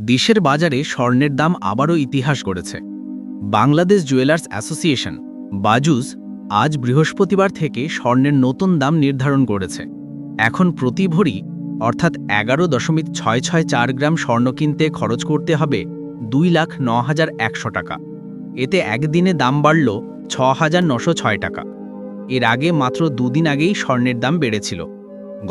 দেশের বাজারে স্বর্ণের দাম আবারও ইতিহাস গড়েছে। বাংলাদেশ জুয়েলার্স অ্যাসোসিয়েশন বাজুস আজ বৃহস্পতিবার থেকে স্বর্ণের নতুন দাম নির্ধারণ করেছে। এখন প্রতি ভরি অর্থাৎ 11.664 গ্রাম স্বর্ণ কিনতে খরচ করতে হবে 2,09,100 টাকা। এতে একদিনে দাম বাড়ল 6,906 টাকা। এর আগে মাত্র দুদিন আগেই স্বর্ণের দাম বেড়েছিল।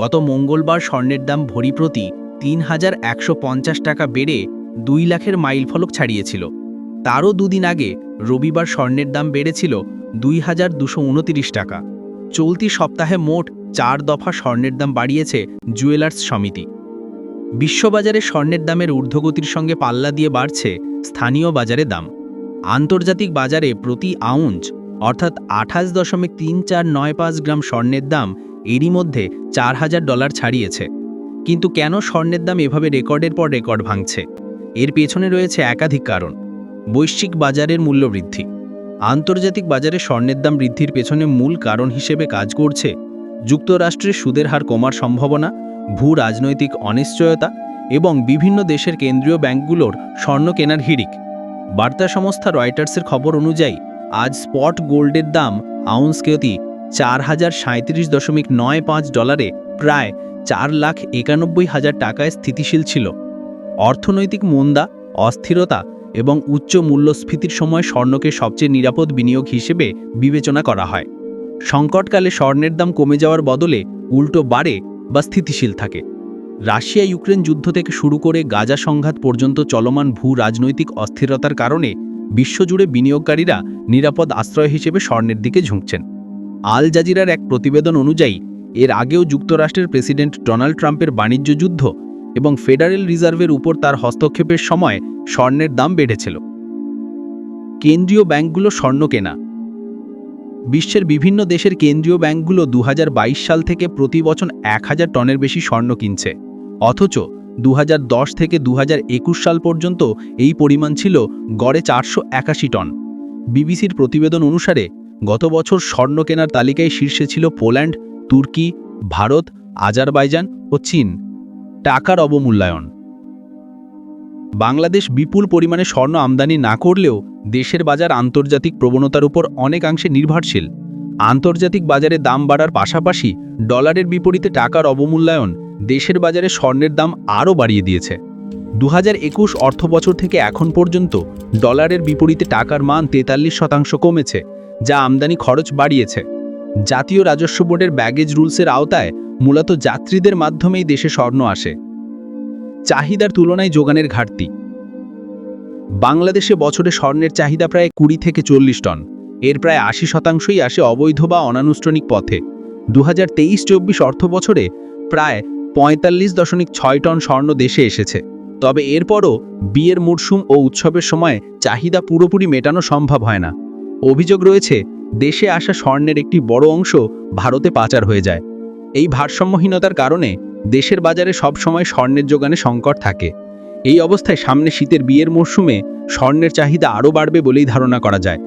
গত মঙ্গলবার স্বর্ণের দাম ভরি প্রতি 3,150 টাকা বেড়ে 2 লাখের মাইলফলক ছাড়িয়েছিল। তারও দুদিন আগে রবিবার স্বর্ণের দাম বেড়েছিল 2,229 টাকা। চলতি সপ্তাহে মোট 4 দফা স্বর্ণের দাম বাড়িয়েছে জুয়েলার্স সমিতি। বিশ্ববাজারে স্বর্ণের দামের ঊর্ধ্বগতির সঙ্গে পাল্লা দিয়ে বাড়ছে স্থানীয় বাজারে দাম। আন্তর্জাতিক বাজারে প্রতি আউন্স অর্থাৎ 28.3495 গ্রাম স্বর্ণের দাম এরই মধ্যে $4,000 ছাড়িয়েছে। কিন্তু কেন স্বর্ণের দাম এভাবে রেকর্ডের পর রেকর্ড ভাঙছে? এর পেছনে রয়েছে একাধিক কারণ। বৈশ্বিক বাজারের মূল্য বৃদ্ধি। আন্তর্জাতিক বাজারে স্বর্ণের দাম বৃদ্ধির পেছনে মূল কারণ হিসেবে কাজ করছে যুক্তরাষ্ট্রের সুদের হার কমার সম্ভাবনা, ভূ রাজনৈতিক অনিশ্চয়তা এবং বিভিন্ন দেশের কেন্দ্রীয় ব্যাংকগুলোর স্বর্ণ কেনার হিড়িক। বার্তা সংস্থা রয়টার্সের খবর অনুযায়ী আজ স্পট গোল্ডের দাম আউন্স প্রতি $4,037.95 প্রায় $4,91,000 টাকায় স্থিতিশীল ছিল। অর্থনৈতিক মন্দা, অস্থিরতা এবং উচ্চ মূল্যস্ফীতির সময় স্বর্ণকে সবচেয়ে নিরাপদ বিনিয়োগ হিসেবে বিবেচনা করা হয়। সংকটকালে স্বর্ণের দাম কমে যাওয়ার বদলে উল্টো বাড়ে বা স্থিতিশীল থাকে। রাশিয়া ইউক্রেন যুদ্ধ থেকে শুরু করে গাজা সংঘাত পর্যন্ত চলমান ভূ রাজনৈতিক অস্থিরতার কারণে বিশ্বজুড়ে বিনিয়োগকারীরা নিরাপদ আশ্রয় হিসেবে স্বর্ণের দিকে ঝুঁকছেন। আল জাজিরার এক প্রতিবেদন অনুযায়ী এর আগেও যুক্তরাষ্ট্রের প্রেসিডেন্ট ডোনাল্ড ট্রাম্পের বাণিজ্য যুদ্ধ এবং ফেডারেল রিজার্ভের উপর তার হস্তক্ষেপের সময় স্বর্ণের দাম বেড়েছিল। কেন্দ্রীয় ব্যাংকগুলো স্বর্ণ কেনা। বিশ্বের বিভিন্ন দেশের কেন্দ্রীয় ব্যাংকগুলো 2022 সাল থেকে প্রতি বছর 1,000 টনের বেশি স্বর্ণ কিনছে। অথচ 2010 থেকে 2021 সাল পর্যন্ত এই পরিমাণ ছিল গড়ে 481 টন। বিবিসির প্রতিবেদন অনুসারে গত বছর স্বর্ণ কেনার তালিকায় শীর্ষে ছিল পোল্যান্ড, তুর্কি, ভারত, আজারবাইজান ও চীন। টাকার অবমূল্যায়ন। বাংলাদেশ বিপুল পরিমাণে স্বর্ণ আমদানি না করলেও দেশের বাজার আন্তর্জাতিক প্রবণতার উপর অনেকাংশে নির্ভরশীল। আন্তর্জাতিক বাজারে দাম বাড়ার পাশাপাশি ডলারের বিপরীতে টাকার অবমূল্যায়ন দেশের বাজারে স্বর্ণের দাম আরও বাড়িয়ে দিয়েছে। 2021 অর্থবছর থেকে এখন পর্যন্ত ডলারের বিপরীতে টাকার মান 43% কমেছে, যা আমদানি খরচ বাড়িয়েছে। জাতীয় রাজস্ব বোর্ডের ব্যাগেজ রুলসের আওতায় মূলত যাত্রীদের মাধ্যমেই দেশে স্বর্ণ আসে। চাহিদার তুলনায় যোগানের ঘাটতি। বাংলাদেশে বছরে স্বর্ণের চাহিদা প্রায় 20 থেকে 40 টন। এর প্রায় 80%ই আসে অবৈধ বা অনানুষ্ঠানিক পথে। 2023-24 অর্থবছরে প্রায় 45.6 টন স্বর্ণ দেশে এসেছে। তবে এরপরও বিয়ের মরশুম ও উৎসবের সময় চাহিদা পুরোপুরি মেটানো সম্ভব হয় না। অভিযোগ রয়েছে দেশে আসা স্বর্ণের একটি বড় অংশ ভারতে পাচার হয়ে যায়। এই ভারসাম্যহীনতার কারণে দেশের বাজারে সবসময় স্বর্ণের যোগানে সংকট থাকে। এই অবস্থায় সামনে শীতের বিয়ের মরশুমে স্বর্ণের চাহিদা আরও বাড়বে বলেই ধারণা করা যায়।